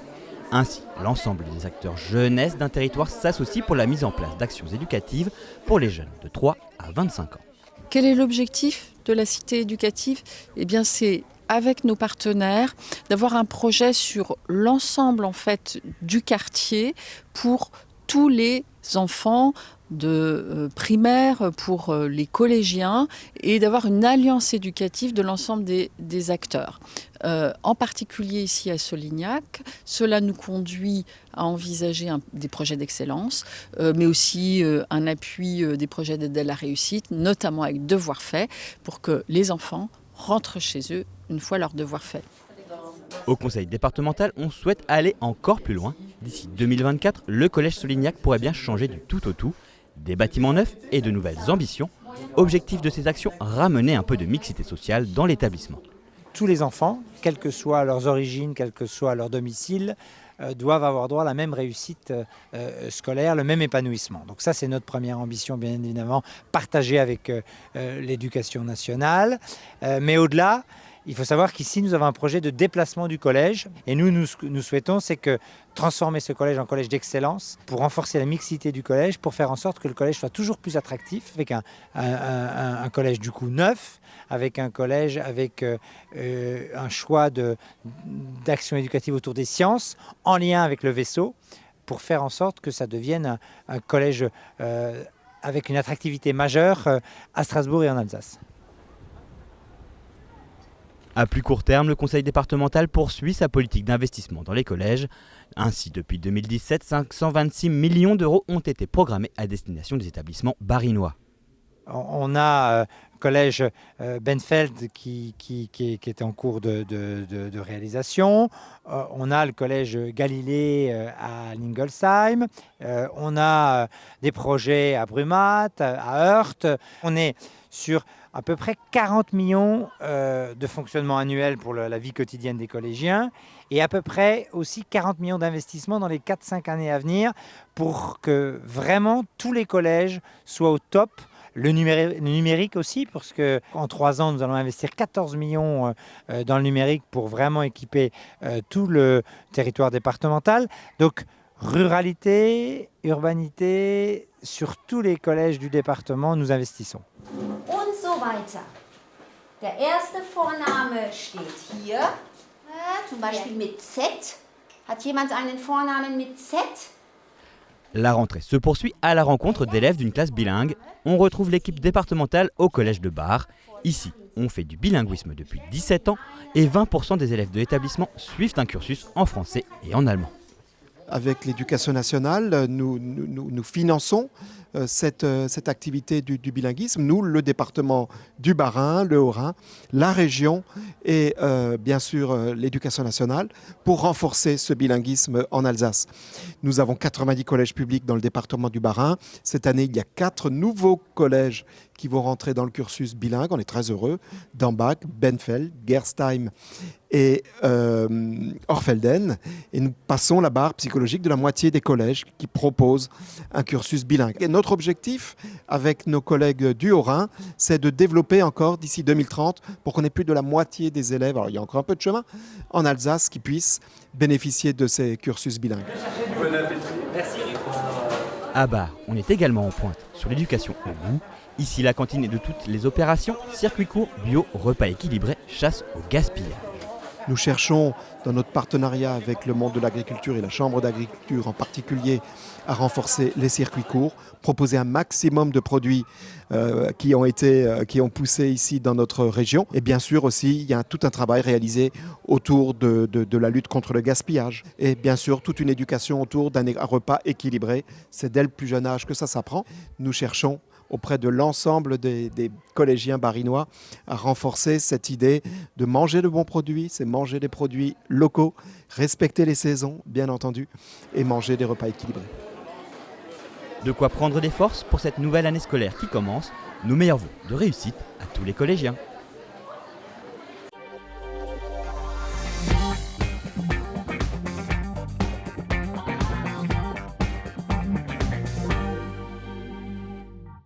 Ainsi, l'ensemble des acteurs jeunesse d'un territoire s'associe pour la mise en place d'actions éducatives pour les jeunes de 3 à 25 ans. Quel est l'objectif de la cité éducative ? Eh bien, c'est avec nos partenaires d'avoir un projet sur l'ensemble en fait du quartier pour tous les enfants de primaire, pour les collégiens, et d'avoir une alliance éducative de l'ensemble des acteurs. En particulier ici à Solignac, cela nous conduit à envisager des projets d'excellence, mais aussi un appui des projets d'aide à la réussite, notamment avec devoirs faits, pour que les enfants rentrent chez eux une fois leurs devoirs faits. Au conseil départemental, on souhaite aller encore plus loin. D'ici 2024, le collège Solignac pourrait bien changer du tout au tout. Des bâtiments neufs et de nouvelles ambitions. Objectif de ces actions, ramener un peu de mixité sociale dans l'établissement. Tous les enfants, quelles que soient leurs origines, quel que soit leur domicile, doivent avoir droit à la même réussite scolaire, le même épanouissement. Donc ça, c'est notre première ambition, bien évidemment, partagée avec l'éducation nationale. Mais au-delà, il faut savoir qu'ici, nous avons un projet de déplacement du collège. Et ce que nous souhaitons, c'est que transformer ce collège en collège d'excellence pour renforcer la mixité du collège, pour faire en sorte que le collège soit toujours plus attractif, avec un collège du coup neuf, avec un collège avec un choix d'action éducative autour des sciences, en lien avec le vaisseau, pour faire en sorte que ça devienne un collège avec une attractivité majeure à Strasbourg et en Alsace. À plus court terme, le conseil départemental poursuit sa politique d'investissement dans les collèges. Ainsi, depuis 2017, 526 millions d'euros ont été programmés à destination des établissements barinois. On a le collège Benfeld qui est en cours de réalisation. On a le collège Galilée à Lingolsheim. On a des projets à Brumat, à Heurt. On est sur à peu près 40 millions de fonctionnement annuel pour la vie quotidienne des collégiens et à peu près aussi 40 millions d'investissements dans les 4-5 années à venir pour que vraiment tous les collèges soient au top. Le numérique aussi, parce qu'en 3 ans, nous allons investir 14 millions dans le numérique pour vraiment équiper tout le territoire départemental. Donc, ruralité, urbanité, sur tous les collèges du département, nous investissons. Und so weiter. Der erste Vorname steht hier, zum Beispiel mit Z. Hat jemand einen Vornamen mit Z? La rentrée se poursuit à la rencontre d'élèves d'une classe bilingue. On retrouve l'équipe départementale au collège de Bar. Ici, on fait du bilinguisme depuis 17 ans et 20% des élèves de l'établissement suivent un cursus en français et en allemand. Avec l'éducation nationale, nous finançons cette activité du bilinguisme. Nous, le département du Bas-Rhin, le Haut-Rhin, la région et bien sûr l'éducation nationale pour renforcer ce bilinguisme en Alsace. Nous avons 90 collèges publics dans le département du Bas-Rhin. Cette année, il y a 4 nouveaux collèges qui vont rentrer dans le cursus bilingue. On est très heureux. Dambach, Benfeld, Gerstheim et Orfelden. Et nous passons la barre psychologique de la moitié des collèges qui proposent un cursus bilingue. Et notre objectif avec nos collègues du Haut-Rhin, c'est de développer encore d'ici 2030 pour qu'on ait plus de la moitié des élèves, alors il y a encore un peu de chemin, en Alsace qui puissent bénéficier de ces cursus bilingues. Bon appétit. Merci. À Bar, on est également en pointe sur l'éducation au goût. Ici, la cantine est de toutes les opérations, circuits courts, bio, repas équilibrés, chasse au gaspillage. Nous cherchons, dans notre partenariat avec le monde de l'agriculture et la Chambre d'agriculture en particulier, à renforcer les circuits courts, proposer un maximum de produits qui ont poussé ici dans notre région. Et bien sûr aussi, il y a tout un travail réalisé autour de la lutte contre le gaspillage. Et bien sûr, toute une éducation autour d'un repas équilibré. C'est dès le plus jeune âge que ça s'apprend. Nous cherchons auprès de l'ensemble des collégiens barinois à renforcer cette idée de manger de bons produits, c'est manger des produits locaux, respecter les saisons, bien entendu, et manger des repas équilibrés. De quoi prendre des forces pour cette nouvelle année scolaire qui commence. Nos meilleurs vœux de réussite à tous les collégiens.